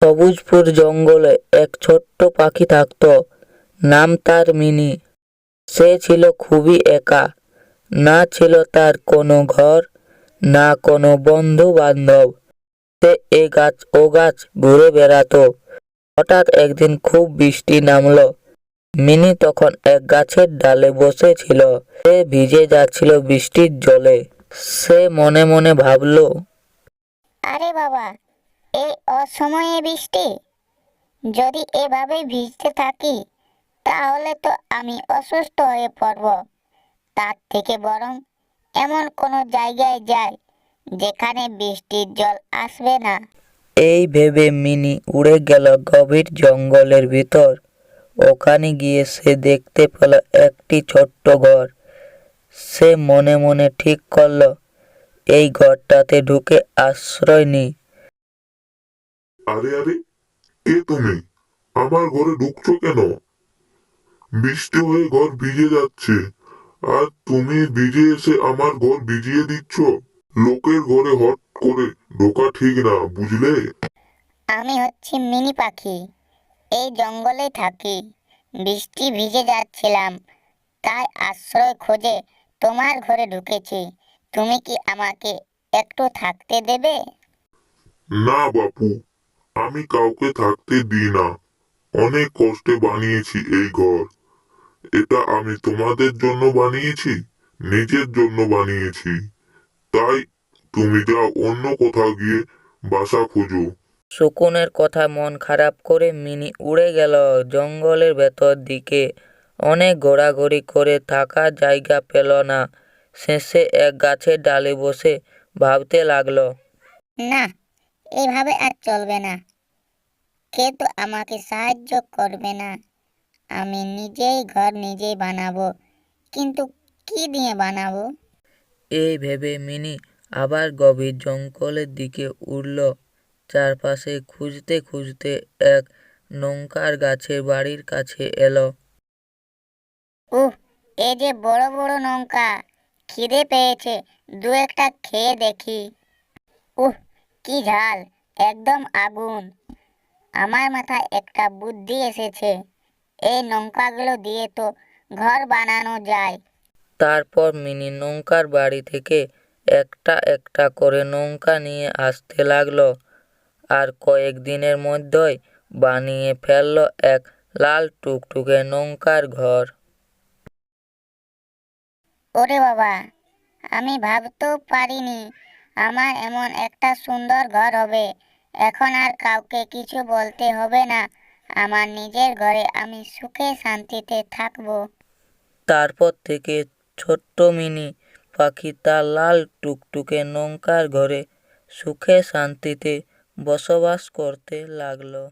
সবুজপুর জঙ্গলে এক ছোট্ট পাখি থাকত, নাম তার মিনি। সে ছিল খুবই একা। না ছিল তার কোনো ঘর, না কোনো বন্ধু বান্ধব। সে এ গাছ ও গাছ ঘুরে বেড়াতো। হঠাৎ একদিন খুব বৃষ্টি নামলো। মিনি তখন এক গাছের ডালে বসেছিল। সে ভিজে যাচ্ছিল বৃষ্টির জলে। সে মনে মনে ভাবলো, আরে বাবা, এই অসময়ে বৃষ্টি! যদি এভাবে ভিজতে থাকি তাহলে তো আমি অসুস্থ হয়ে পড়ব। তার থেকে বরং এমন কোনো জায়গায় যাই যেখানে বৃষ্টির জল আসবে না। এই ভেবে মিনি উড়ে গেল গভীর জঙ্গলের ভিতর। ওখানে গিয়ে সে দেখতে পেল একটি ছোট্ট ঘর। সে মনে মনে ঠিক করলো, এই ঘরটাতে ঢুকে আশ্রয় নিই। আরে আরে, কে তুমি? আমার ঘরে ঢুকছো কেন? বৃষ্টি হয়ে ঘর ভিজে যাচ্ছে, আর তুমি ভিজে এসে আমার ঘর ভিজিয়ে দিচ্ছ। লোকের ঘরে হট করে ঢোকা ঠিক না, বুঝলে? আমি হচ্ছি মিনি পাখি, এই জঙ্গলে থাকি। বৃষ্টি ভিজে যাচ্ছিলাম, তাই আশ্রয় খোঁজে তোমার ঘরে ঢুকেছি। তুমি কি আমাকে একটু থাকতে দেবে? না বাপু, আমি কাউকে থাকতে দিই না। অনেক কষ্টে বানিয়েছি এই ঘর। এটা আমি তোমাদের জন্য বানিয়েছি, নিজের জন্য বানিয়েছি। তাই তুমি যাও, অন্য কোথাও গিয়ে বাসা খোঁজো। শকুনের কথা মন খারাপ করে মিনি উড়ে গেল জঙ্গলের ভেতর দিকে। অনেক ঘোরাঘুরি করে থাকার জায়গা পেল না। শেষে এক গাছের ডালে বসে ভাবতে লাগলো, না, এভাবে আর চলবে না। কেউ তো আমাকে সাহায্য করবে না। আমি নিজেই ঘর নিজেই বানাবো, কিন্তু কি দিয়ে বানাবো? এই ভেবে মিনি আবার গভীর জঙ্গলের দিকে উড়ল। চারপাশে খুঁজতে খুঁজতে এক নৌকার গাছের বাড়ির কাছে এলো। উহ, এই যে বড় বড় নৌকা! খিদে পেয়েছে, দু একটা খেয়ে দেখি। উহ, কি ঝাল! একদম আগুন! আমার মাথায় একটা বুদ্ধি এসেছে। এই নৌকাগুলো দিয়ে তো ঘর বানানো যায়। তারপর মিনি নৌকার বাড়ি থেকে একটা একটা করে নৌকা নিয়ে আসতে লাগলো। আর কয়েকদিনের মধ্যেই বানিয়ে ফেললো এক লাল টুকটুকে নৌকার ঘর। ওরে বাবা, আমি ভাবতেও পারিনি আমার এমন একটা সুন্দর ঘর হবে। এখন আর কাউকে কিছু বলতে হবে না। আমার নিজের ঘরে আমি সুখে শান্তিতে থাকবো। তারপর থেকে ছোট্ট মিনি পাখি তার লাল টুকটুকে নৌকার ঘরে সুখে শান্তিতে বসবাস করতে লাগলো।